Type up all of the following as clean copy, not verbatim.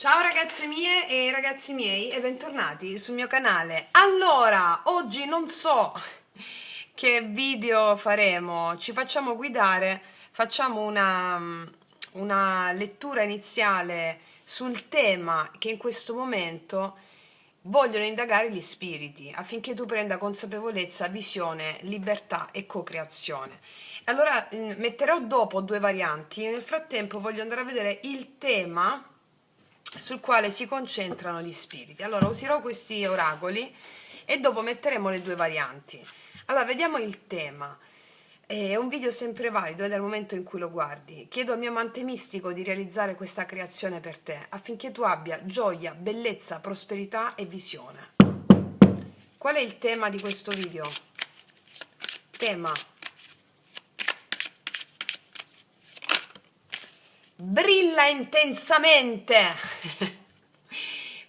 Ciao ragazze mie e ragazzi miei e bentornati sul mio canale. Allora, oggi non so che video faremo, ci facciamo guidare, facciamo una lettura iniziale sul tema che in questo momento vogliono indagare gli spiriti affinché tu prenda consapevolezza, visione, libertà e co-creazione. Allora metterò dopo due varianti, nel frattempo voglio andare a vedere il tema sul quale si concentrano gli spiriti. Allora userò questi oracoli e dopo metteremo le due varianti. Allora vediamo il tema. È un video sempre valido dal momento in cui lo guardi. Chiedo al mio amante mistico di realizzare questa creazione per te affinché tu abbia gioia, bellezza, prosperità e visione. Qual è il tema di questo video? Tema: brilla intensamente.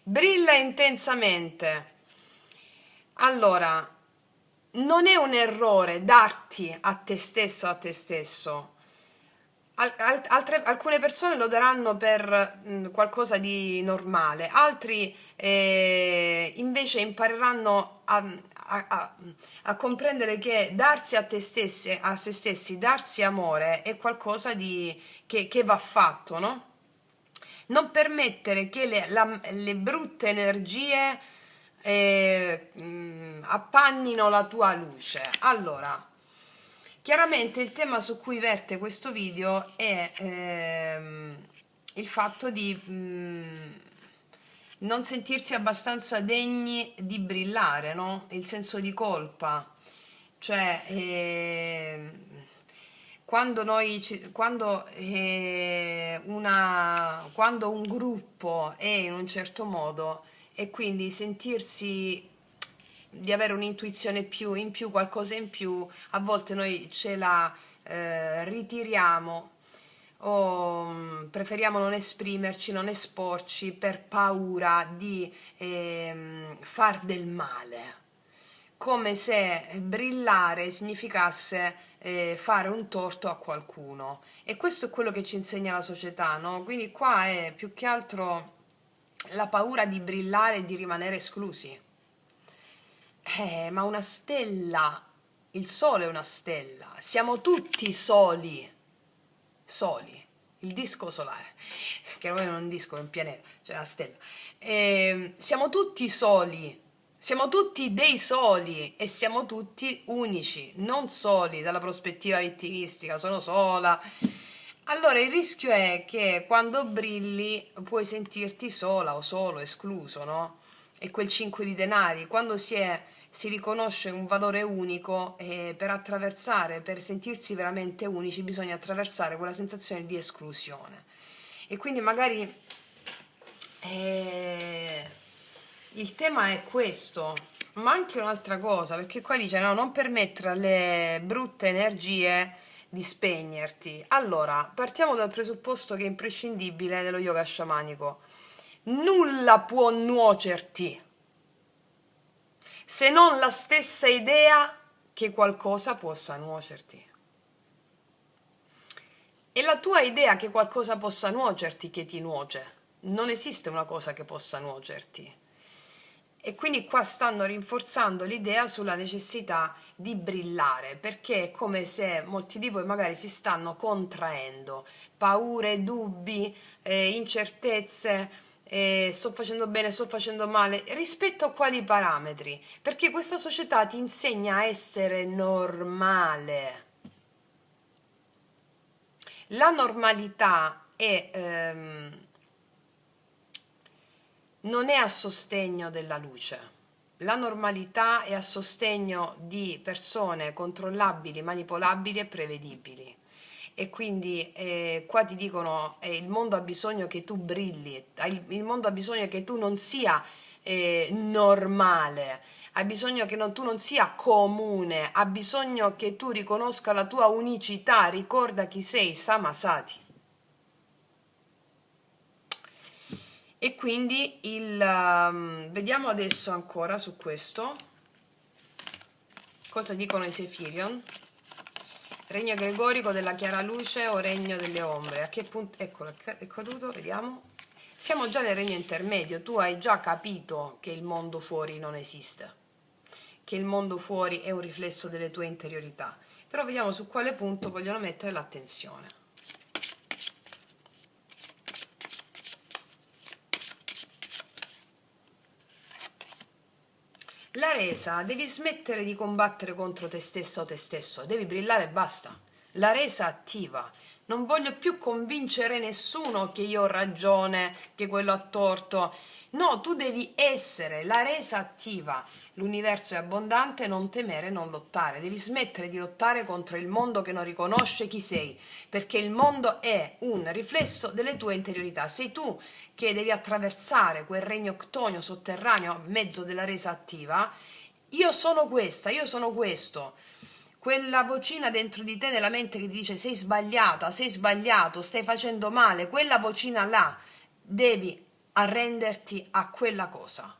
Brilla intensamente. Allora, non è un errore darti a te stesso o a te stesso. Alcune persone lo daranno per qualcosa di normale, altri invece impareranno a comprendere che darsi a te stessi, a se stessi, darsi amore è qualcosa che va fatto, no? Non permettere che le brutte energie appannino la tua luce. Allora, chiaramente il tema su cui verte questo video è il fatto di non sentirsi abbastanza degni di brillare, no? Il senso di colpa, cioè quando un gruppo è in un certo modo e quindi sentirsi di avere un'intuizione in più, qualcosa in più, a volte noi ce la ritiriamo o preferiamo non esprimerci, non esporci per paura di far del male, come se brillare significasse fare un torto a qualcuno, e questo è quello che ci insegna la società, no? Quindi qua è più che altro la paura di brillare e di rimanere esclusi. Ma una stella, il sole è una stella, siamo tutti soli, il disco solare, che non è un disco, è un pianeta, cioè la stella. Siamo tutti soli, siamo tutti dei soli e siamo tutti unici, non soli dalla prospettiva vittimistica, sono sola. Allora il rischio è che quando brilli puoi sentirti sola o solo, escluso, no? E quel 5 di denari, quando si riconosce un valore unico, per attraversare, per sentirsi veramente unici, bisogna attraversare quella sensazione di esclusione. E quindi magari il tema è questo, ma anche un'altra cosa, perché qua dice no, non permettere alle brutte energie di spegnerti. Allora, partiamo dal presupposto che è imprescindibile nello yoga sciamanico: nulla può nuocerti se non la stessa idea che qualcosa possa nuocerti. È la tua idea che qualcosa possa nuocerti che ti nuoce. Non esiste una cosa che possa nuocerti. E quindi qua stanno rinforzando l'idea sulla necessità di brillare, perché è come se molti di voi magari si stanno contraendo, paure, dubbi, incertezze, sto facendo bene, sto facendo male, rispetto a quali parametri? Perché questa società ti insegna a essere normale. La normalità non è a sostegno della luce. La normalità è a sostegno di persone controllabili, manipolabili e prevedibili. E quindi qua ti dicono il mondo ha bisogno che tu brilli, il mondo ha bisogno che tu non sia normale, ha bisogno che tu non sia comune, ha bisogno che tu riconosca la tua unicità. Ricorda chi sei, Samasati. E quindi vediamo adesso ancora su questo cosa dicono i Sefirion. Regno gregorico della chiara luce o regno delle ombre? A che punto? Eccolo, è caduto, vediamo. Siamo già nel regno intermedio, tu hai già capito che il mondo fuori non esiste, che il mondo fuori è un riflesso delle tue interiorità, però vediamo su quale punto vogliono mettere l'attenzione. La resa, devi smettere di combattere contro te stessa o te stesso, devi brillare e basta. La resa attiva. Non voglio più convincere nessuno che io ho ragione, che quello ha torto. No, tu devi essere la resa attiva. L'universo è abbondante, non temere, non lottare. Devi smettere di lottare contro il mondo che non riconosce chi sei, perché il mondo è un riflesso delle tue interiorità. Sei tu che devi attraversare quel regno ctonio sotterraneo a mezzo della resa attiva. Io sono questa, io sono questo. Quella vocina dentro di te nella mente che ti dice sei sbagliata, sei sbagliato, stai facendo male, quella vocina là, devi arrenderti a quella cosa.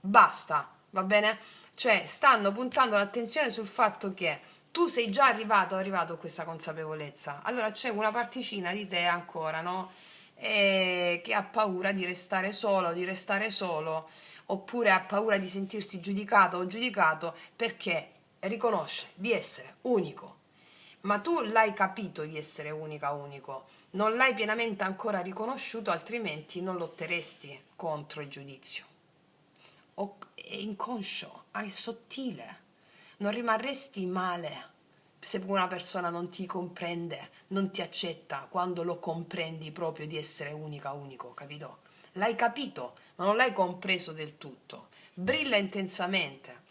Basta, va bene? Cioè stanno puntando l'attenzione sul fatto che tu sei già arrivato a questa consapevolezza, allora c'è una particina di te ancora, no? Che ha paura di restare solo, oppure ha paura di sentirsi giudicato o giudicato perché riconosce di essere unico. Ma tu l'hai capito di essere unica, unico, non l'hai pienamente ancora riconosciuto, altrimenti non lotteresti contro il giudizio. È inconscio, è sottile, non rimarresti male se una persona non ti comprende, non ti accetta quando lo comprendi proprio di essere unica, unico, capito? L'hai capito, ma non l'hai compreso del tutto. Brilla intensamente.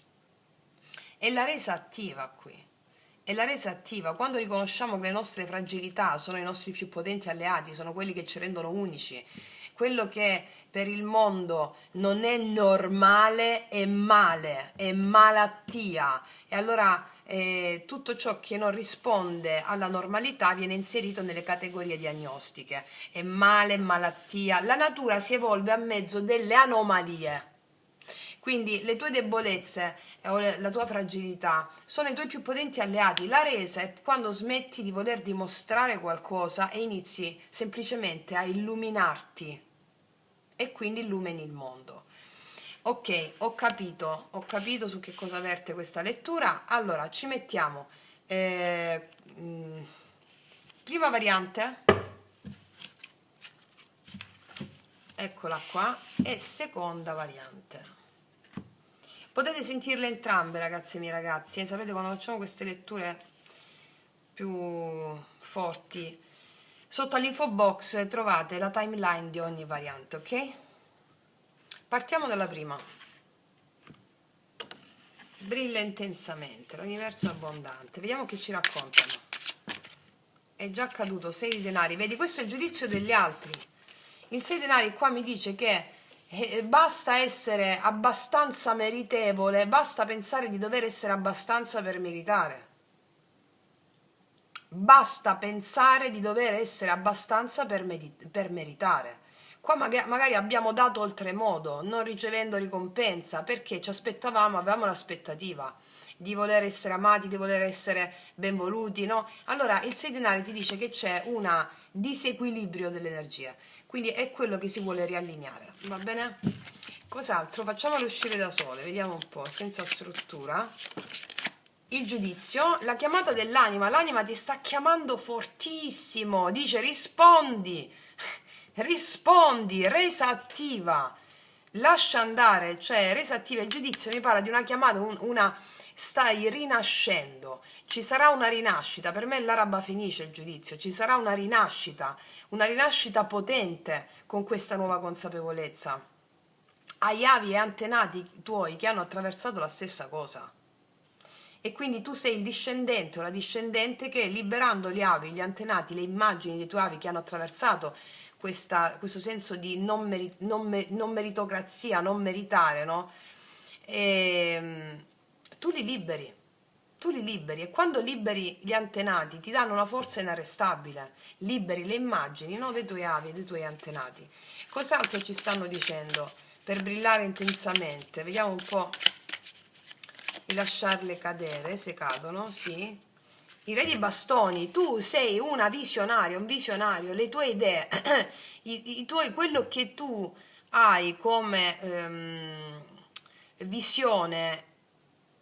È la resa attiva qui. È la resa attiva. Quando riconosciamo che le nostre fragilità sono i nostri più potenti alleati, sono quelli che ci rendono unici, quello che per il mondo non è normale è male, è malattia. E allora tutto ciò che non risponde alla normalità viene inserito nelle categorie diagnostiche. È male, malattia. La natura si evolve a mezzo delle anomalie. Quindi le tue debolezze o la tua fragilità sono i tuoi più potenti alleati. La resa è quando smetti di voler dimostrare qualcosa e inizi semplicemente a illuminarti e quindi illumini il mondo. Ok, ho capito su che cosa verte questa lettura. Allora, ci mettiamo prima variante, eccola qua, e seconda variante. Potete sentirle entrambe, ragazze e miei ragazzi, sapete quando facciamo queste letture più forti, sotto all'info box trovate la timeline di ogni variante, ok? Partiamo dalla prima. Brilla intensamente, l'universo è abbondante. Vediamo che ci raccontano. È già accaduto, 6 di denari. Vedi, questo è il giudizio degli altri. Il 6 di denari qua mi dice che basta essere abbastanza meritevole, basta pensare di dover essere abbastanza per meritare. Basta pensare di dover essere abbastanza per meritare. Qua magari abbiamo dato oltremodo, non ricevendo ricompensa, perché ci aspettavamo, avevamo l'aspettativa di voler essere amati, di voler essere ben voluti, no? Allora il 6 denari ti dice che c'è un disequilibrio delle energie, quindi è quello che si vuole riallineare, va bene? Cos'altro? Facciamolo uscire da sole, vediamo un po', senza struttura. Il giudizio, la chiamata dell'anima, l'anima ti sta chiamando fortissimo, dice rispondi, rispondi, resa attiva, lascia andare, cioè resa attiva. Il giudizio mi parla di una chiamata, stai rinascendo, ci sarà una rinascita, per me l'araba finisce il giudizio, ci sarà una rinascita potente con questa nuova consapevolezza. Hai avi e antenati tuoi che hanno attraversato la stessa cosa. E quindi tu sei il discendente o la discendente che, liberando gli avi, gli antenati, le immagini dei tuoi avi che hanno attraversato questo senso di non meritocrazia, non meritare, no? Tu li liberi e quando liberi gli antenati ti danno una forza inarrestabile, liberi le immagini, no, dei tuoi avi e dei tuoi antenati. Cos'altro ci stanno dicendo per brillare intensamente? Vediamo un po'. E lasciarle cadere, se cadono, sì. il re di bastoni, tu sei una visionaria, un visionario, le tue idee, quello che tu hai come visione,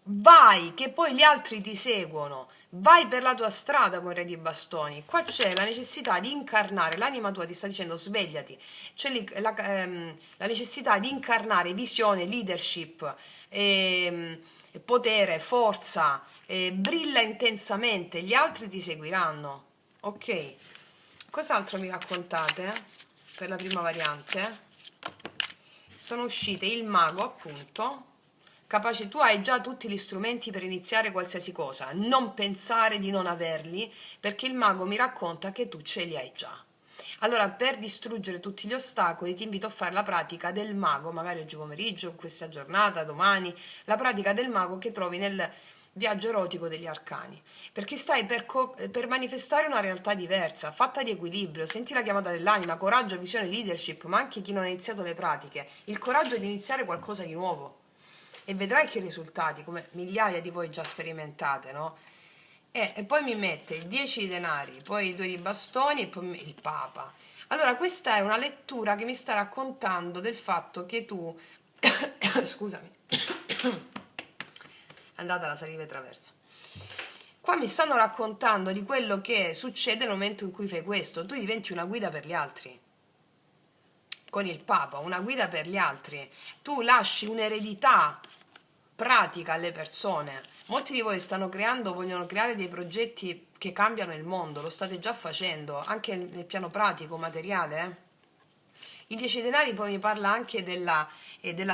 vai, che poi gli altri ti seguono, vai per la tua strada con il re di bastoni. Qua c'è la necessità di incarnare, l'anima tua ti sta dicendo svegliati, c'è la necessità di incarnare visione, leadership, ehm, potere, forza, brilla intensamente, gli altri ti seguiranno. Ok, cos'altro mi raccontate per la prima variante? Sono uscite il mago, appunto, capace, tu hai già tutti gli strumenti per iniziare qualsiasi cosa, non pensare di non averli, perché il mago mi racconta che tu ce li hai già. Allora, per distruggere tutti gli ostacoli, ti invito a fare la pratica del mago, magari oggi pomeriggio, questa giornata, domani, la pratica del mago che trovi nel viaggio erotico degli arcani, perché stai per manifestare una realtà diversa, fatta di equilibrio. Senti la chiamata dell'anima, coraggio, visione, leadership, ma anche chi non ha iniziato le pratiche, il coraggio di iniziare qualcosa di nuovo, e vedrai che risultati, come migliaia di voi già sperimentate, no? E poi mi mette il 10 di denari, poi il 2 di bastoni e poi il Papa. Allora, questa è una lettura che mi sta raccontando del fatto che tu, scusami, è andata la saliva traverso. Qua mi stanno raccontando di quello che succede nel momento in cui fai questo. Tu diventi una guida per gli altri. Con il Papa, una guida per gli altri. Tu lasci un'eredità pratica alle persone. Molti di voi vogliono creare dei progetti che cambiano il mondo, lo state già facendo, anche nel piano pratico, materiale. Il 10 denari poi mi parla anche della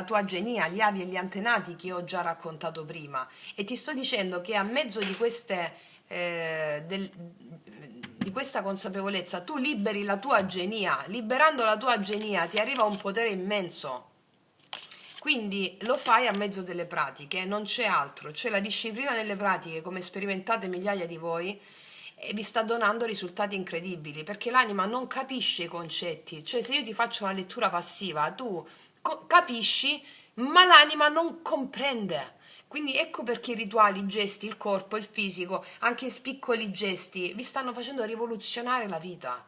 tua genia, gli avi e gli antenati che ho già raccontato prima, e ti sto dicendo che a mezzo di di questa consapevolezza tu liberi la tua genia, liberando la tua genia ti arriva un potere immenso. Quindi lo fai a mezzo delle pratiche, non c'è altro, c'è la disciplina delle pratiche, come sperimentate migliaia di voi, e vi sta donando risultati incredibili, perché l'anima non capisce i concetti. Cioè, se io ti faccio una lettura passiva, tu capisci, ma l'anima non comprende. Quindi ecco perché i rituali, i gesti, il corpo, il fisico, anche piccoli gesti, vi stanno facendo rivoluzionare la vita.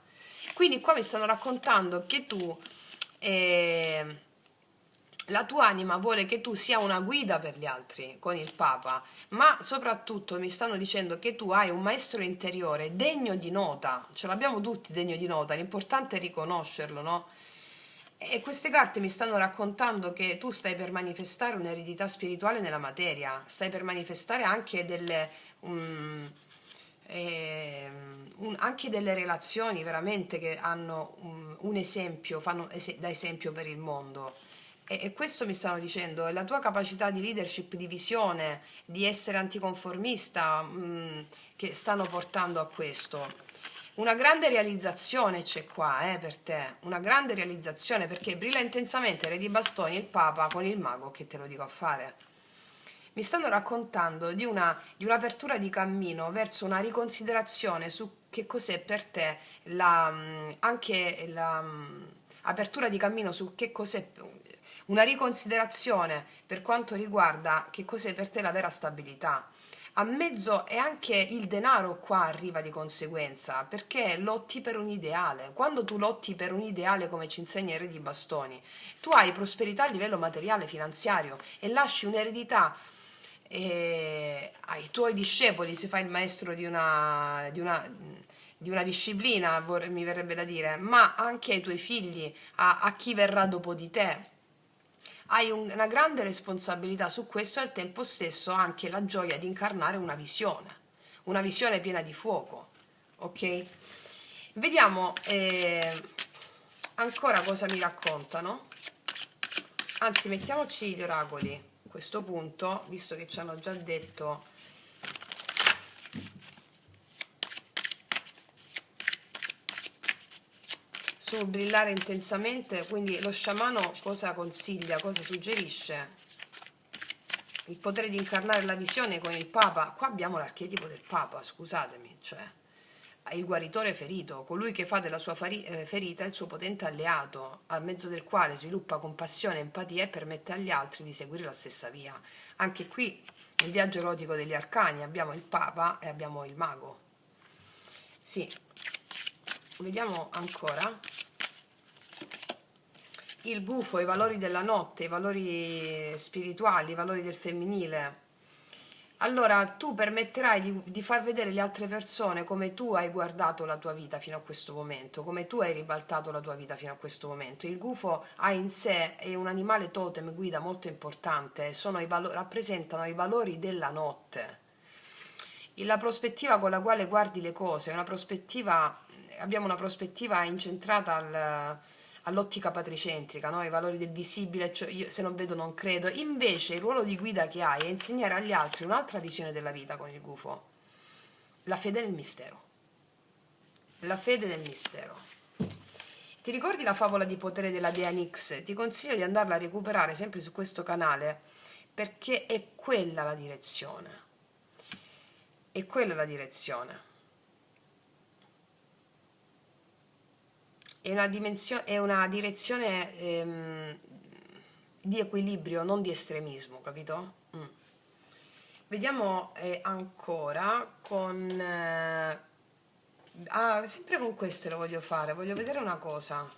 Quindi qua mi stanno raccontando che tu, eh, la tua anima vuole che tu sia una guida per gli altri con il Papa, ma soprattutto mi stanno dicendo che tu hai un maestro interiore degno di nota. Ce l'abbiamo tutti degno di nota, l'importante è riconoscerlo, no? E queste carte mi stanno raccontando che tu stai per manifestare un'eredità spirituale nella materia, stai per manifestare anche anche delle relazioni veramente che hanno un esempio, fanno da esempio per il mondo. E questo mi stanno dicendo, è la tua capacità di leadership, di visione, di essere anticonformista, che stanno portando a questo. Una grande realizzazione c'è qua, per te, una grande realizzazione, perché brilla intensamente il re di bastoni e il Papa con il mago che te lo dico a fare. Mi stanno raccontando di un'apertura di cammino verso una riconsiderazione su che cos'è per te anche apertura di cammino su che cos'è, una riconsiderazione per quanto riguarda che cos'è per te la vera stabilità. A mezzo, e anche il denaro qua arriva di conseguenza, perché lotti per un ideale. Quando tu lotti per un ideale, come ci insegna il re di bastoni, tu hai prosperità a livello materiale, finanziario, e lasci un'eredità ai tuoi discepoli, se fai il maestro di una disciplina, mi verrebbe da dire, ma anche ai tuoi figli, a chi verrà dopo di te. Hai una grande responsabilità su questo e al tempo stesso anche la gioia di incarnare una visione piena di fuoco. Ok? Vediamo ancora cosa mi raccontano. Anzi, mettiamoci gli oracoli a questo punto, visto che ci hanno già detto su brillare intensamente. Quindi lo sciamano cosa consiglia, cosa suggerisce? Il potere di incarnare la visione con il Papa. Qua abbiamo l'archetipo del Papa, scusatemi, cioè il guaritore ferito, colui che fa della sua ferita il suo potente alleato, a mezzo del quale sviluppa compassione, empatia e permette agli altri di seguire la stessa via. Anche qui il viaggio erotico degli arcani, abbiamo il Papa e abbiamo il Mago. Sì, vediamo ancora. Il gufo, i valori della notte, i valori spirituali, i valori del femminile. Allora tu permetterai di far vedere alle altre persone come tu hai guardato la tua vita fino a questo momento, come tu hai ribaltato la tua vita fino a questo momento. Il gufo ha in sé, è un animale totem guida molto importante, rappresentano i valori della notte. La prospettiva con la quale guardi le cose è una prospettiva, abbiamo una prospettiva incentrata all'ottica patricentrica, no? I valori del visibile, cioè io se non vedo non credo. Invece il ruolo di guida che hai è insegnare agli altri un'altra visione della vita con il gufo, la fede nel mistero. La fede nel mistero. Ti ricordi la favola di potere della dea Nix? Ti consiglio di andarla a recuperare sempre su questo canale perché è quella la direzione. È quella la direzione. È una direzione di equilibrio, non di estremismo, capito? Vediamo ancora con... sempre con queste lo voglio fare, voglio vedere una cosa.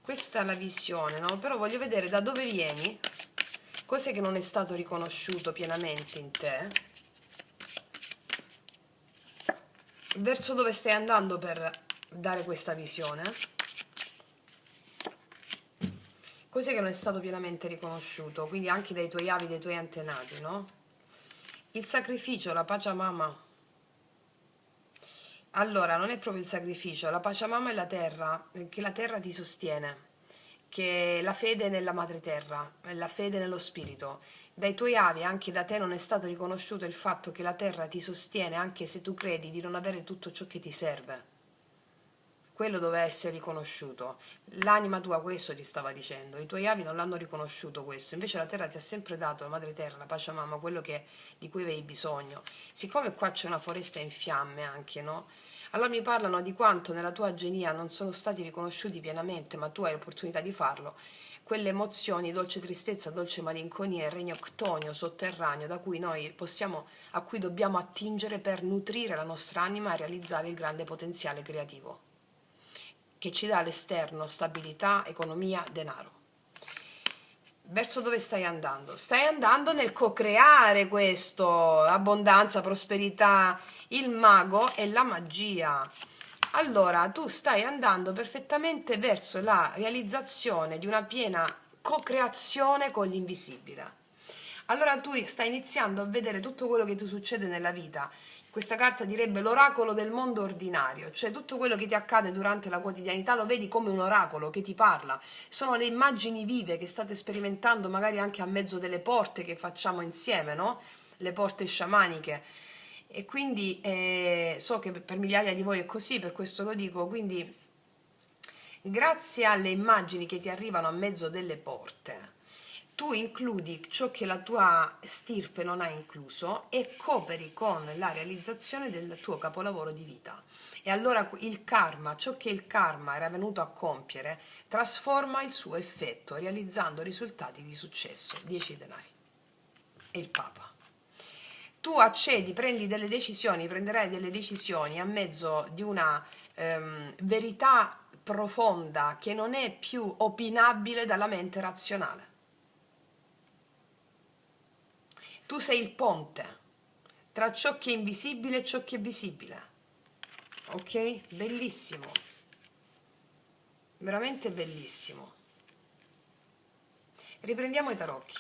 Questa è la visione, no? Però voglio vedere da dove vieni, cos'è che non è stato riconosciuto pienamente in te, verso dove stai andando per dare questa visione. Cos'è che non è stato pienamente riconosciuto, quindi anche dai tuoi avi, dai tuoi antenati, no? Il sacrificio, la Pachamama. Allora, non è proprio il sacrificio, la Pachamama è la terra, che la terra ti sostiene, che la fede nella madre terra, la fede nello spirito. Dai tuoi avi, anche da te non è stato riconosciuto il fatto che la terra ti sostiene anche se tu credi di non avere tutto ciò che ti serve. Quello doveva essere riconosciuto. L'anima tua questo ti stava dicendo, i tuoi avi non l'hanno riconosciuto questo, invece la terra ti ha sempre dato, la madre terra, la Pachamama, quello di cui avevi bisogno. Siccome qua c'è una foresta in fiamme anche, no? Allora mi parlano di quanto nella tua genia non sono stati riconosciuti pienamente, ma tu hai l'opportunità di farlo, quelle emozioni, dolce tristezza, dolce malinconia, il regno ctonio, sotterraneo, a cui dobbiamo attingere per nutrire la nostra anima e realizzare il grande potenziale creativo che ci dà all'esterno stabilità, economia, denaro. Verso dove stai andando? Stai andando nel co-creare questo, abbondanza, prosperità, il mago e la magia. Allora, tu stai andando perfettamente verso la realizzazione di una piena co-creazione con l'invisibile. Allora tu stai iniziando a vedere tutto quello che ti succede nella vita. Questa carta direbbe l'oracolo del mondo ordinario, cioè tutto quello che ti accade durante la quotidianità lo vedi come un oracolo che ti parla. Sono le immagini vive che state sperimentando magari anche a mezzo delle porte che facciamo insieme, no? Le porte sciamaniche. E quindi so che per migliaia di voi è così, per questo lo dico, quindi grazie alle immagini che ti arrivano a mezzo delle porte, tu includi ciò che la tua stirpe non ha incluso e cooperi con la realizzazione del tuo capolavoro di vita. E allora il karma, ciò che il karma era venuto a compiere, trasforma il suo effetto, realizzando risultati di successo. 10 denari. E il Papa. Tu accedi, prenderai delle decisioni a mezzo di una verità profonda che non è più opinabile dalla mente razionale. Tu sei il ponte tra ciò che è invisibile e ciò che è visibile. Ok? Bellissimo. Veramente bellissimo. Riprendiamo i tarocchi.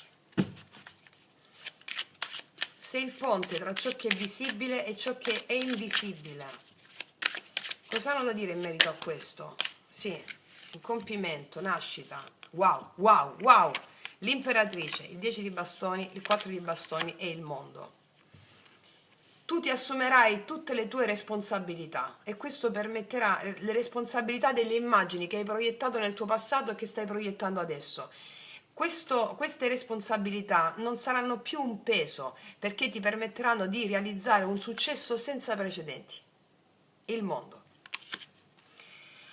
Sei il ponte tra ciò che è visibile e ciò che è invisibile. Cosa hanno da dire in merito a questo? Sì, un compimento, nascita. Wow, wow, wow. L'imperatrice, il 10 di bastoni, il 4 di bastoni e il mondo. Tu ti assumerai tutte le tue responsabilità e questo permetterà le responsabilità delle immagini che hai proiettato nel tuo passato e che stai proiettando adesso. Queste responsabilità non saranno più un peso perché ti permetteranno di realizzare un successo senza precedenti. Il mondo.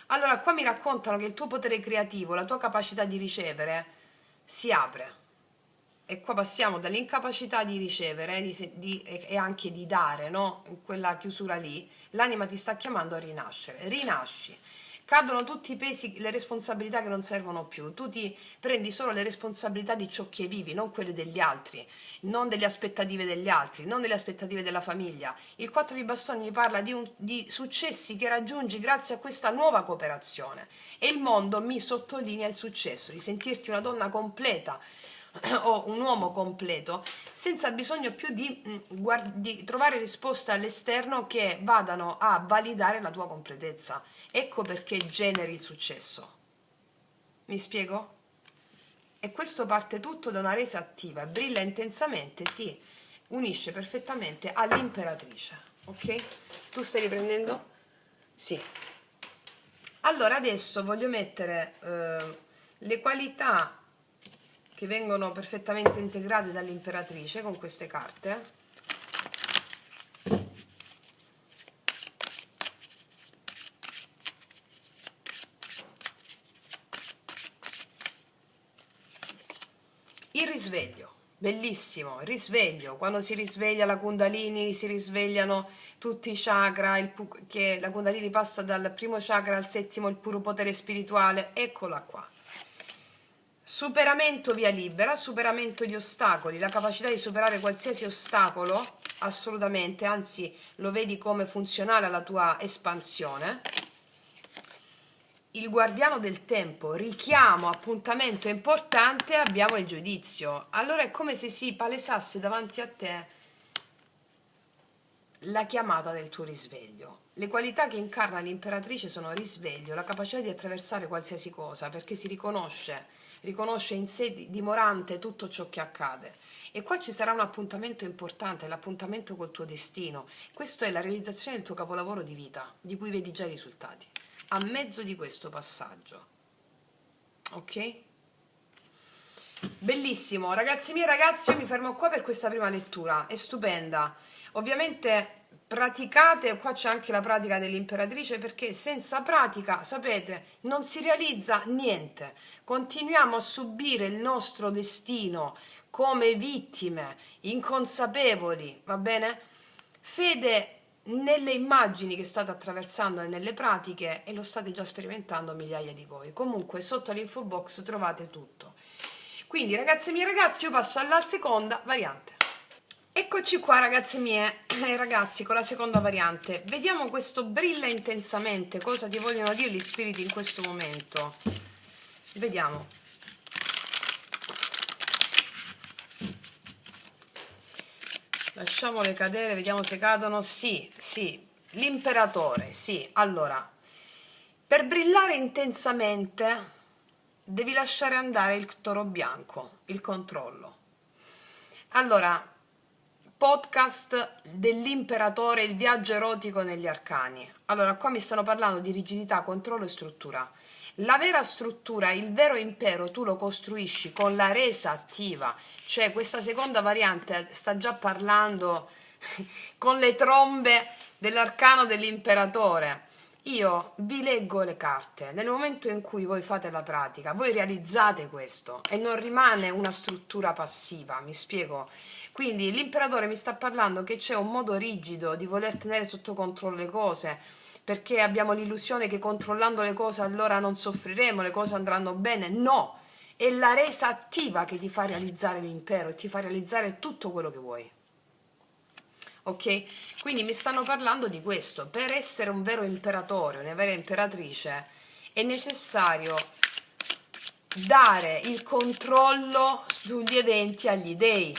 Allora, qua mi raccontano che il tuo potere creativo, la tua capacità di ricevere, si apre. e qua passiamo dall'incapacità di ricevere e anche di dare, no? In quella chiusura lì, l'anima ti sta chiamando a rinascere. Rinasci. Cadono tutti i pesi, le responsabilità che non servono più. Tu ti prendi solo le responsabilità di ciò che vivi, non quelle degli altri, non delle aspettative degli altri, non delle aspettative della famiglia. Il 4 di bastoni mi parla di successi che raggiungi grazie a questa nuova cooperazione. E il mondo mi sottolinea il successo, di sentirti una donna completa o un uomo completo senza bisogno più di trovare risposte all'esterno che vadano a validare la tua completezza. Ecco perché generi il successo. Mi spiego? E questo parte tutto da una resa attiva, brilla intensamente, si unisce perfettamente all'imperatrice. Ok? Tu stai riprendendo? Sì. Allora adesso voglio mettere le qualità che vengono perfettamente integrate dall'imperatrice con queste carte. Il risveglio, bellissimo, il risveglio, quando si risveglia la Kundalini, si risvegliano tutti i chakra, che la Kundalini passa dal primo chakra al settimo, il puro potere spirituale, eccola qua. Superamento via libera, superamento di ostacoli, la capacità di superare qualsiasi ostacolo, assolutamente, anzi lo vedi come funzionale alla tua espansione. Il guardiano del tempo, richiamo, appuntamento importante, abbiamo il giudizio. Allora è come se si palesasse davanti a te la chiamata del tuo risveglio. Le qualità che incarna l'imperatrice sono risveglio, la capacità di attraversare qualsiasi cosa, perché si riconosce in sé dimorante tutto ciò che accade. E qua ci sarà un appuntamento importante, l'appuntamento col tuo destino. Questo è la realizzazione del tuo capolavoro di vita, di cui vedi già i risultati, a mezzo di questo passaggio. Ok? Bellissimo, ragazzi miei, ragazzi, io mi fermo qua per questa prima lettura, è stupenda. Ovviamente praticate, qua c'è anche la pratica dell'imperatrice, perché senza pratica, sapete, non si realizza niente. Continuiamo a subire il nostro destino come vittime, inconsapevoli, va bene? Fede nelle immagini che state attraversando e nelle pratiche, e lo state già sperimentando migliaia di voi. Comunque sotto l'info box trovate tutto. Quindi ragazze mie, ragazzi, io passo alla seconda variante. Eccoci qua ragazze mie e ragazzi con la seconda variante. Vediamo questo brilla intensamente, cosa ti vogliono dire gli spiriti in questo momento. Vediamo. Lasciamole cadere, vediamo se cadono. Sì, sì, l'imperatore, sì. Allora, per brillare intensamente devi lasciare andare il toro bianco, il controllo. Allora, podcast dell'imperatore, il viaggio erotico negli arcani. Allora, qua mi stanno parlando di rigidità, controllo e struttura. La vera struttura, il vero impero, tu lo costruisci con la resa attiva, cioè questa seconda variante sta già parlando con le trombe dell'arcano dell'imperatore. Io vi leggo le carte, nel momento in cui voi fate la pratica, voi realizzate questo e non rimane una struttura passiva, mi spiego? Quindi l'imperatore mi sta parlando che c'è un modo rigido di voler tenere sotto controllo le cose, perché abbiamo l'illusione che controllando le cose allora non soffriremo, le cose andranno bene. No, è la resa attiva che ti fa realizzare l'impero e ti fa realizzare tutto quello che vuoi. Ok? Quindi mi stanno parlando di questo. Per essere un vero imperatore, una vera imperatrice, è necessario dare il controllo sugli eventi agli dei.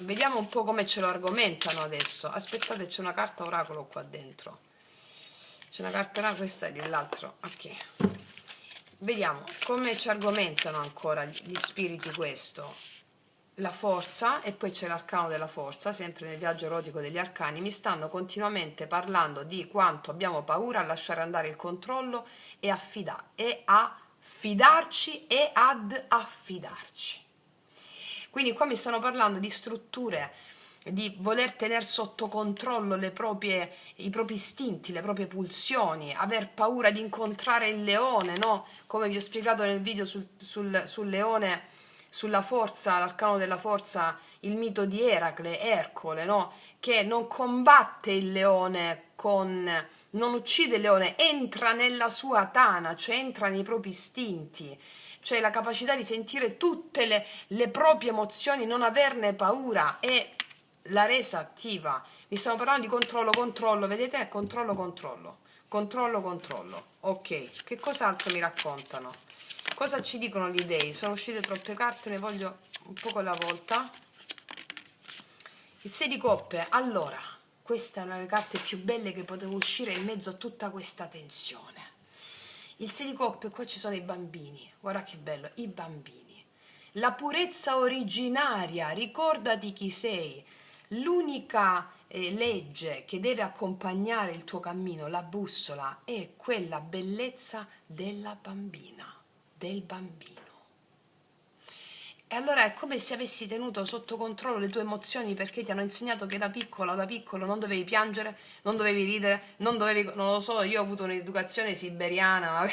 Vediamo un po' come ce lo argomentano adesso. Aspettate, c'è una carta oracolo qua dentro. C'è una carta oracolo, questa è dell'altro. Ok. Vediamo come ci argomentano ancora gli spiriti questo. La forza, e poi c'è l'arcano della forza, sempre nel viaggio erotico degli arcani, mi stanno continuamente parlando di quanto abbiamo paura a lasciare andare il controllo e a fidarci e ad affidarci. Quindi qua mi stanno parlando di strutture, di voler tenere sotto controllo i propri istinti, le proprie pulsioni, aver paura di incontrare il leone, no? Come vi ho spiegato nel video sul leone, sulla forza, l'arcano della forza, il mito di Eracle, Ercole, no? Che non combatte il leone non uccide il leone, entra nella sua tana, cioè entra nei propri istinti, cioè la capacità di sentire tutte le proprie emozioni, non averne paura, e la resa attiva. Mi stiamo parlando di controllo, controllo, vedete? Controllo, controllo, controllo, controllo. Ok, che cos'altro mi raccontano? Cosa ci dicono gli dei? Sono uscite troppe carte, ne voglio un poco alla volta. Il 6 di coppe, allora, questa è una delle carte più belle che poteva uscire in mezzo a tutta questa tensione. Il 6 di coppe, qua ci sono i bambini, guarda che bello, i bambini. La purezza originaria, ricordati chi sei. L'unica legge che deve accompagnare il tuo cammino, la bussola, è quella bellezza della bambina, del bambino. E allora è come se avessi tenuto sotto controllo le tue emozioni, perché ti hanno insegnato che da piccola o da piccolo non dovevi piangere, non dovevi ridere, non dovevi, non lo so, io ho avuto un'educazione siberiana, ma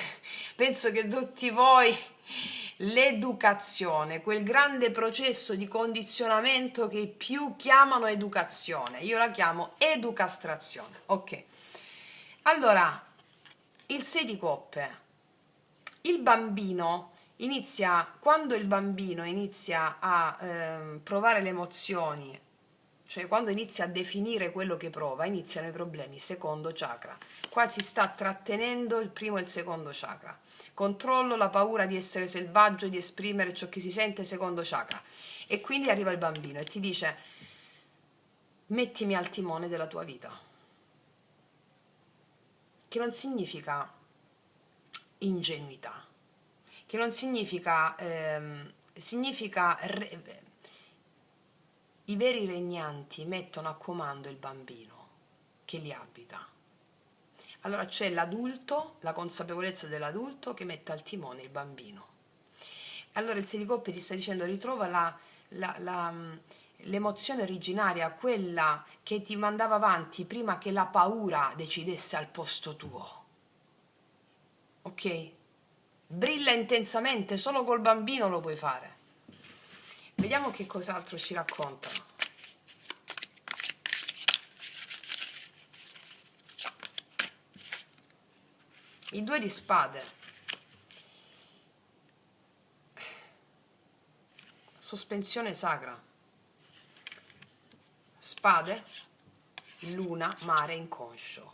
penso che tutti voi, l'educazione, quel grande processo di condizionamento che più chiamano educazione, io la chiamo educastrazione, ok. Allora, il 6 di coppe, il bambino quando il bambino inizia a provare le emozioni, cioè quando inizia a definire quello che prova, iniziano i problemi. Secondo chakra, qua ci sta trattenendo il primo e il secondo chakra. Controllo, la paura di essere selvaggio, di esprimere ciò che si sente, secondo chakra. E quindi arriva il bambino e ti dice: mettimi al timone della tua vita, che non significa ingenuità, che non significa, i veri regnanti mettono a comando il bambino che li abita. Allora c'è l'adulto, la consapevolezza dell'adulto che mette al timone il bambino. Allora il 6 di coppe ti sta dicendo: ritrova l'emozione originaria, quella che ti mandava avanti prima che la paura decidesse al posto tuo. Ok? Brilla intensamente, solo col bambino lo puoi fare. Vediamo che cos'altro ci raccontano. Il 2 di spade. Sospensione sacra. Spade, luna, mare, inconscio.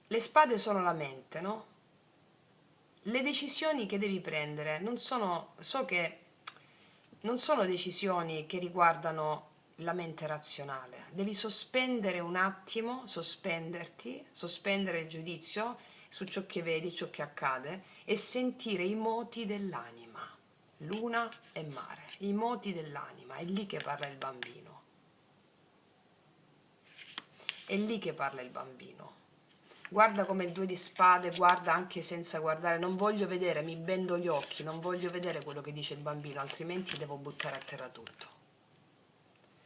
Le spade sono la mente, no? Le decisioni che devi prendere so che non sono decisioni che riguardano la mente razionale. Devi sospendere un attimo, sospendere il giudizio su ciò che vedi, ciò che accade, e sentire i moti dell'anima. Luna e mare, i moti dell'anima, è lì che parla il bambino. È lì che parla il bambino. Guarda come il 2 di spade, guarda anche senza guardare, non voglio vedere, mi bendo gli occhi, non voglio vedere quello che dice il bambino, altrimenti devo buttare a terra tutto.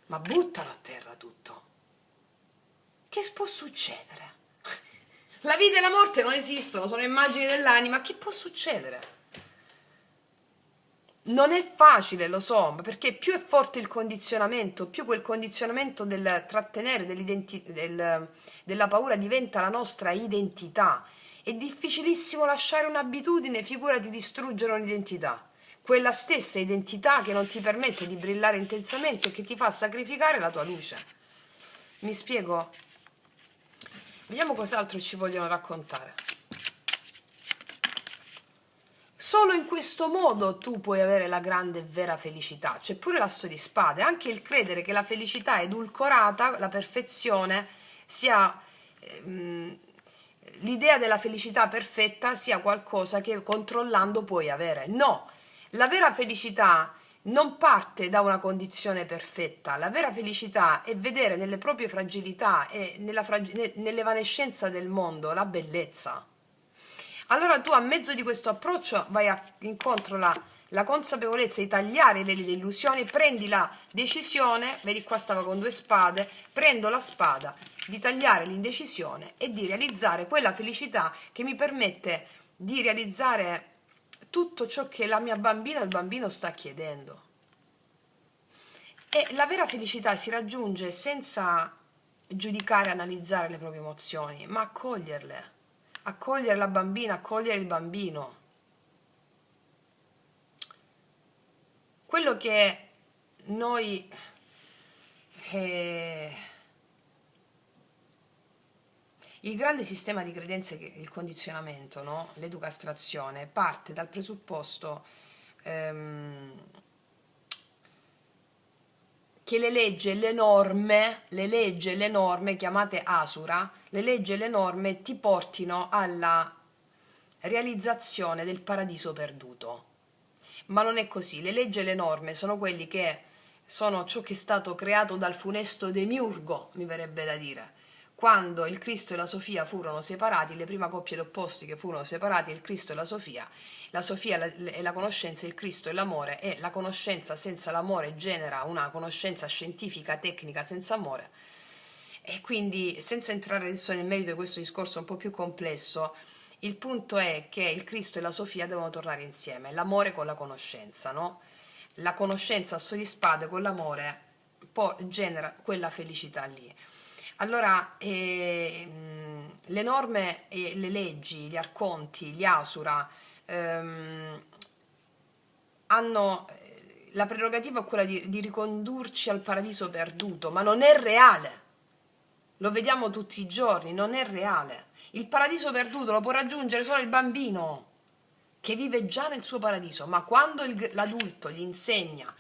Ma buttalo a terra tutto. Che può succedere? La vita e la morte non esistono, sono immagini dell'anima, che può succedere? Non è facile, lo so, perché più è forte il condizionamento, più quel condizionamento del trattenere, della paura diventa la nostra identità. È difficilissimo lasciare un'abitudine, figurati distruggere un'identità. Quella stessa identità che non ti permette di brillare intensamente e che ti fa sacrificare la tua luce. Mi spiego? Vediamo cos'altro ci vogliono raccontare. Solo in questo modo tu puoi avere la grande e vera felicità. C'è pure l'asso di spade, anche il credere che la felicità edulcorata, la perfezione, sia l'idea della felicità perfetta sia qualcosa che controllando puoi avere. No, la vera felicità non parte da una condizione perfetta. La vera felicità è vedere nelle proprie fragilità e nell'evanescenza del mondo la bellezza. Allora tu, a mezzo di questo approccio, vai incontro la consapevolezza di tagliare i veli di illusioni, prendi la decisione, vedi qua stava con 2 spade, prendo la spada di tagliare l'indecisione e di realizzare quella felicità che mi permette di realizzare tutto ciò che la mia bambina o il bambino sta chiedendo. E la vera felicità si raggiunge senza giudicare, analizzare le proprie emozioni, ma accoglierle. Accogliere la bambina, accogliere il bambino. Quello che noi eh, il grande sistema di credenze, che il condizionamento, no? L'educastrazione, parte dal presupposto ehm, che le leggi e le norme chiamate asura, le leggi e le norme ti portino alla realizzazione del paradiso perduto. Ma non è così, le leggi e le norme sono quelli che sono ciò che è stato creato dal funesto demiurgo, mi verrebbe da dire. Quando il Cristo e la Sofia furono separati, le prime coppie d'opposti che furono separati, il Cristo e la Sofia è la conoscenza, il Cristo è l'amore, e la conoscenza senza l'amore genera una conoscenza scientifica, tecnica senza amore. E quindi, senza entrare adesso nel merito di questo discorso un po' più complesso, il punto è che il Cristo e la Sofia devono tornare insieme, l'amore con la conoscenza, no? La conoscenza a suo di spade con l'amore genera quella felicità lì. Allora, le norme, le leggi, gli arconti, gli asura hanno la prerogativa è quella di ricondurci al paradiso perduto, ma non è reale. Lo vediamo tutti i giorni, non è reale. Il paradiso perduto lo può raggiungere solo il bambino, che vive già nel suo paradiso, ma quando l'adulto gli insegna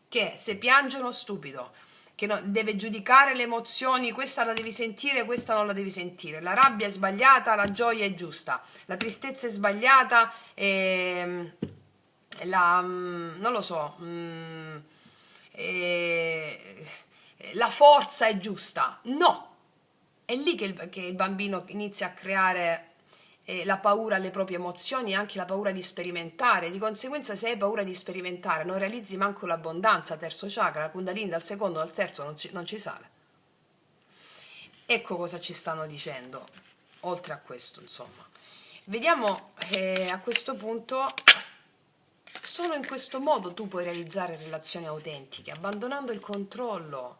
che se piange uno stupido, che deve giudicare le emozioni, questa la devi sentire, questa non la devi sentire, la rabbia è sbagliata, la gioia è giusta, la tristezza è sbagliata, non lo so, la forza è giusta. No, è lì che il bambino inizia a creare la paura alle proprie emozioni e anche la paura di sperimentare. Di conseguenza, se hai paura di sperimentare, non realizzi manco l'abbondanza, terzo chakra, la Kundalini dal secondo al terzo non ci sale. Ecco cosa ci stanno dicendo, oltre a questo, insomma. Vediamo a questo punto, solo in questo modo tu puoi realizzare relazioni autentiche, abbandonando il controllo.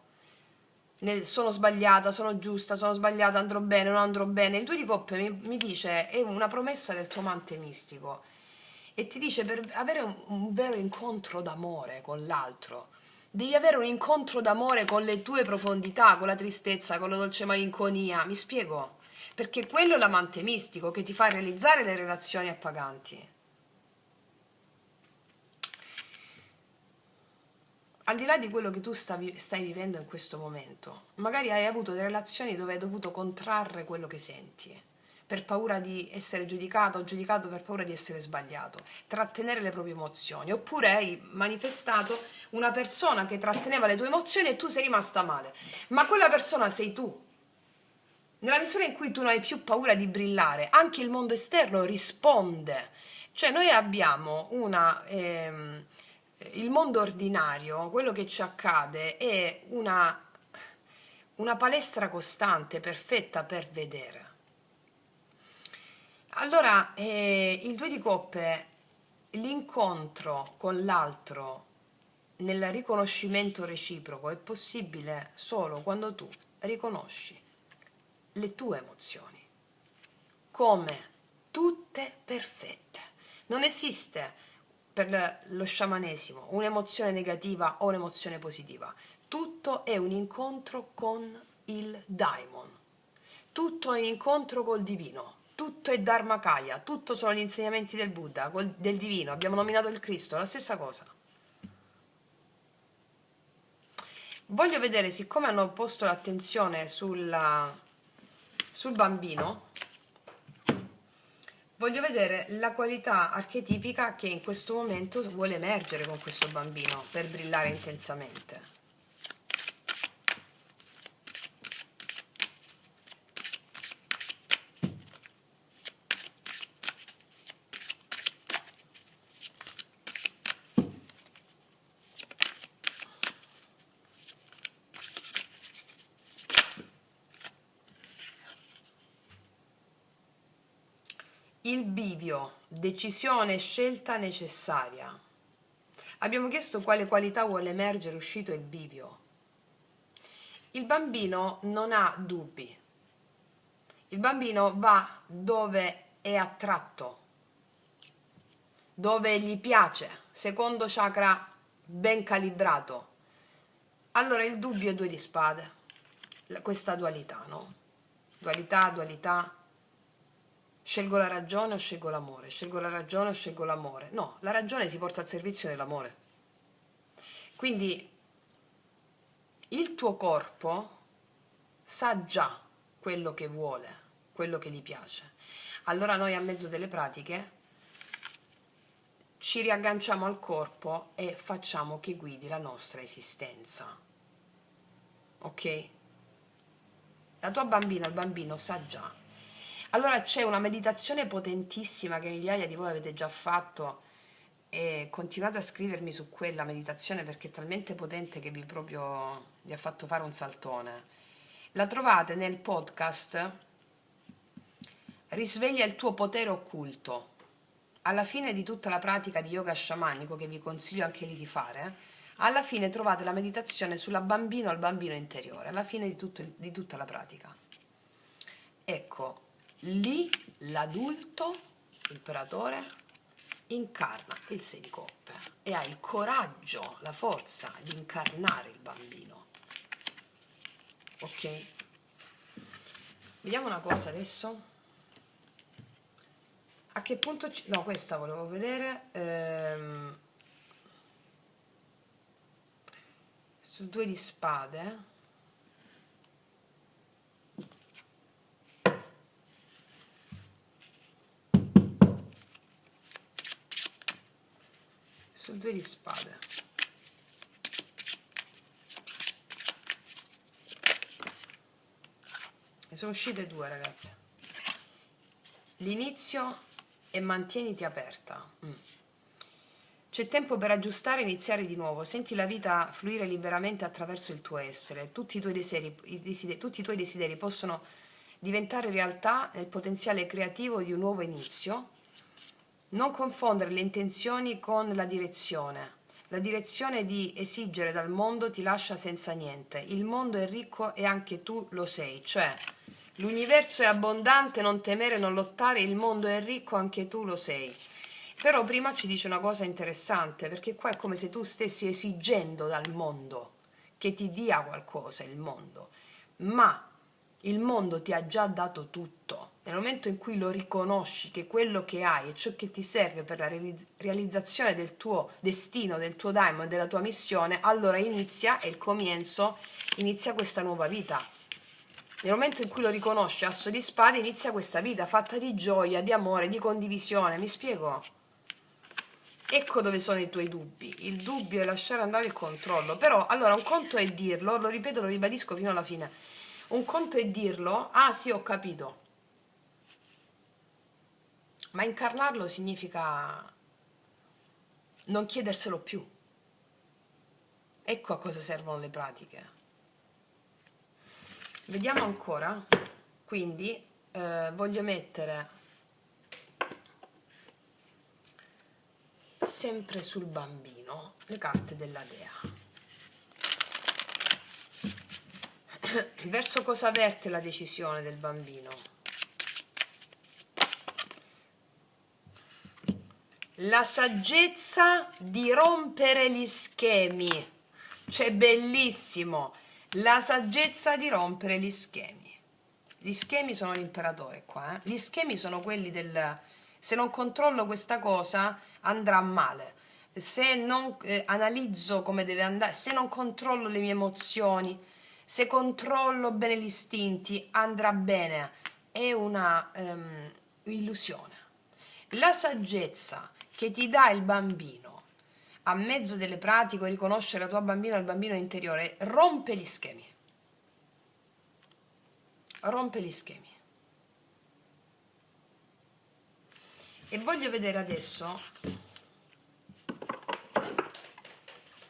Sono sbagliata, sono giusta, sono sbagliata, andrò bene, non andrò bene. Il 2 di coppe mi dice, è una promessa del tuo amante mistico, e ti dice, per avere un vero incontro d'amore con l'altro, devi avere un incontro d'amore con le tue profondità, con la tristezza, con la dolce malinconia. Mi spiego? Perché quello è l'amante mistico che ti fa realizzare le relazioni appaganti. Al di là di quello che tu stai vivendo in questo momento, magari hai avuto delle relazioni dove hai dovuto contrarre quello che senti, per paura di essere giudicato o giudicato per paura di essere sbagliato, trattenere le proprie emozioni, oppure hai manifestato una persona che tratteneva le tue emozioni e tu sei rimasta male, ma quella persona sei tu. Nella misura in cui tu non hai più paura di brillare, anche il mondo esterno risponde. Cioè noi abbiamo il mondo ordinario, quello che ci accade è una palestra costante, perfetta per vedere. Allora, il 2 di coppe, l'incontro con l'altro nel riconoscimento reciproco è possibile solo quando tu riconosci le tue emozioni come tutte perfette. Non esiste per lo sciamanesimo un'emozione negativa o un'emozione positiva. Tutto è un incontro con il daimon. Tutto è un incontro col divino. Tutto è Dharmakaya, tutto sono gli insegnamenti del Buddha, del divino. Abbiamo nominato il Cristo, la stessa cosa. Voglio vedere, siccome hanno posto l'attenzione sul bambino, voglio vedere la qualità archetipica che in questo momento vuole emergere con questo bambino per brillare intensamente. Il bivio, decisione e scelta necessaria. Abbiamo chiesto quale qualità vuole emergere uscito il bivio. Il bambino non ha dubbi. Il bambino va dove è attratto, dove gli piace, secondo chakra ben calibrato. Allora il dubbio è due di spade, questa dualità, no? Dualità, scelgo la ragione o scelgo l'amore, scelgo la ragione o scelgo l'amore. No, la ragione si porta al servizio dell'amore. Quindi il tuo corpo sa già quello che vuole, quello che gli piace. Allora noi a mezzo delle pratiche ci riagganciamo al corpo e facciamo che guidi la nostra esistenza. Ok? La tua bambina, il bambino sa già. Allora c'è una meditazione potentissima che migliaia di voi avete già fatto e continuate a scrivermi su quella meditazione perché è talmente potente che vi ha fatto fare un saltone. La trovate nel podcast Risveglia il tuo potere occulto. Alla fine di tutta la pratica di yoga sciamanico, che vi consiglio anche lì di fare, alla fine trovate la meditazione sulla bambino al bambino interiore, alla fine di tutta la pratica. Ecco, lì l'adulto, l'imperatore, incarna il 6 di coppe e ha il coraggio, la forza di incarnare il bambino. Ok? Vediamo una cosa adesso. A che punto no, questa volevo vedere. Sul 2 di spade. Sul 2 di spade. Ne sono uscite due, ragazze. L'inizio e mantieniti aperta. C'è tempo per aggiustare e iniziare di nuovo. Senti la vita fluire liberamente attraverso il tuo essere. Tutti i tuoi desideri possono diventare realtà nel potenziale creativo di un nuovo inizio. Non confondere le intenzioni con la direzione. La direzione di esigere dal mondo ti lascia senza niente. Il mondo è ricco e anche tu lo sei, cioè l'universo è abbondante, non temere, non lottare, il mondo è ricco, anche tu lo sei. Però prima ci dice una cosa interessante, perché qua è come se tu stessi esigendo dal mondo che ti dia qualcosa, il mondo, ma il mondo ti ha già dato tutto. Nel momento in cui lo riconosci che quello che hai è ciò che ti serve per la realizzazione del tuo destino, del tuo daimon, della tua missione, allora inizia, è il comienzo, inizia questa nuova vita. Nel momento in cui lo riconosci, asso di spade, inizia questa vita fatta di gioia, di amore, di condivisione. Mi spiego? Ecco dove sono i tuoi dubbi. Il dubbio è lasciare andare il controllo. Però, allora, un conto è dirlo, lo ripeto, lo ribadisco fino alla fine. Un conto è dirlo, ah sì, ho capito. Ma incarnarlo significa non chiederselo più. Ecco a cosa servono le pratiche. Vediamo ancora. Quindi voglio mettere sempre sul bambino le carte della dea. Verso cosa verte la decisione del bambino? La saggezza di rompere gli schemi. Cioè, bellissimo. La saggezza di rompere gli schemi. Gli schemi sono l'imperatore qua. Gli schemi sono quelli del... Se non controllo questa cosa andrà male. Se non analizzo come deve andare, se non controllo le mie emozioni, se controllo bene gli istinti, andrà bene. È una illusione. La saggezza che ti dà il bambino a mezzo delle pratiche, riconoscere la tua bambina o il bambino interiore, rompe gli schemi. Rompe gli schemi. E voglio vedere adesso...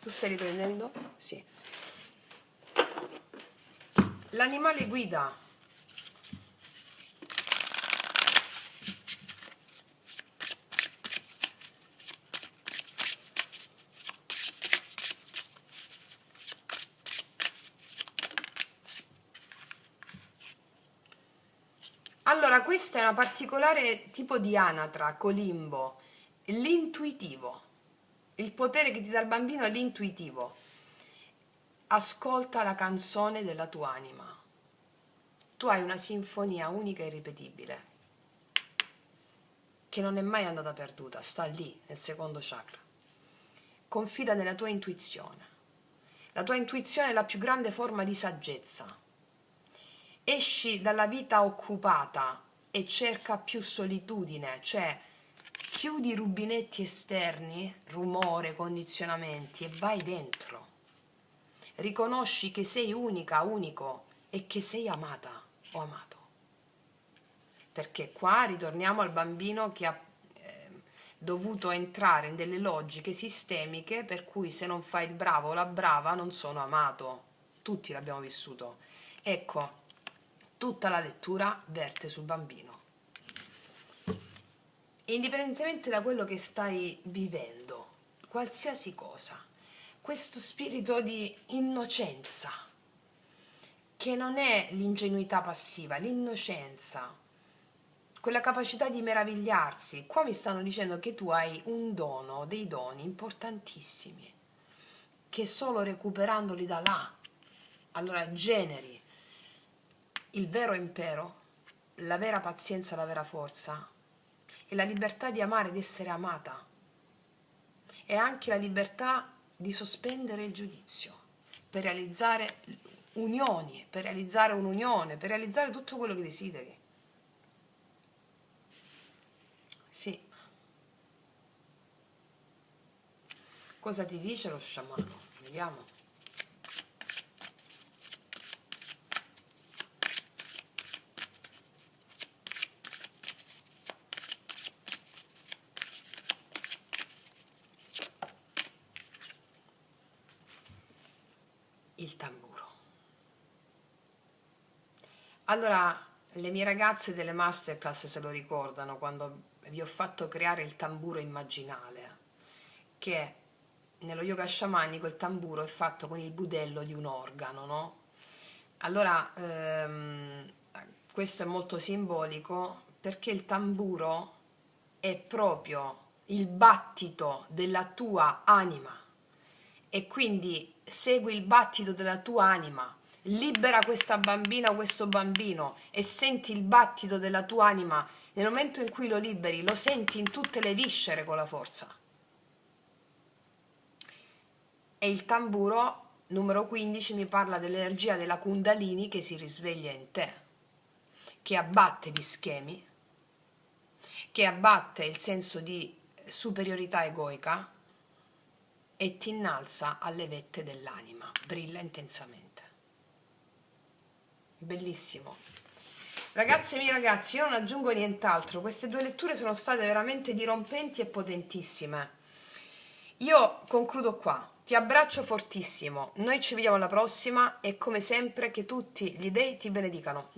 Tu stai riprendendo? Sì. L'animale guida. Allora, questa è una particolare tipo di anatra, colimbo, l'intuitivo. Il potere che ti dà il bambino è l'intuitivo. Ascolta la canzone della tua anima. Tu hai una sinfonia unica e irripetibile, che non è mai andata perduta, sta lì, nel secondo chakra. Confida nella tua intuizione. La tua intuizione è la più grande forma di saggezza. Esci dalla vita occupata e cerca più solitudine, cioè chiudi i rubinetti esterni, rumore, condizionamenti, e vai dentro. Riconosci che sei unica, unico, e che sei amata o amato. Perché qua ritorniamo al bambino che ha dovuto entrare in delle logiche sistemiche per cui se non fai il bravo o la brava non sono amato. Tutti l'abbiamo vissuto. Ecco, tutta la lettura verte sul bambino. Indipendentemente da quello che stai vivendo, qualsiasi cosa, questo spirito di innocenza, che non è l'ingenuità passiva, l'innocenza, quella capacità di meravigliarsi. Qua mi stanno dicendo che tu hai un dono, dei doni importantissimi, che solo recuperandoli da là, allora generi il vero impero, la vera pazienza, la vera forza, e la libertà di amare, di essere amata, e anche la libertà di sospendere il giudizio per realizzare unioni, per realizzare un'unione, per realizzare tutto quello che desideri. Sì. Cosa ti dice lo sciamano? Vediamo. Il tamburo. Allora, le mie ragazze delle masterclass se lo ricordano quando vi ho fatto creare il tamburo immaginale, che nello yoga sciamanico il tamburo è fatto con il budello di un organo, no? Allora, questo è molto simbolico perché il tamburo è proprio il battito della tua anima, e quindi segui il battito della tua anima, libera questa bambina o questo bambino e senti il battito della tua anima. Nel momento in cui lo liberi, lo senti in tutte le viscere con la forza. E il tamburo numero 15 mi parla dell'energia della Kundalini che si risveglia in te, che abbatte gli schemi, che abbatte il senso di superiorità egoica e ti innalza alle vette dell'anima, brilla intensamente. Bellissimo. Ragazze e miei ragazzi, io non aggiungo nient'altro, queste due letture sono state veramente dirompenti e potentissime. Io concludo qua, ti abbraccio fortissimo, noi ci vediamo alla prossima e come sempre che tutti gli dei ti benedicano.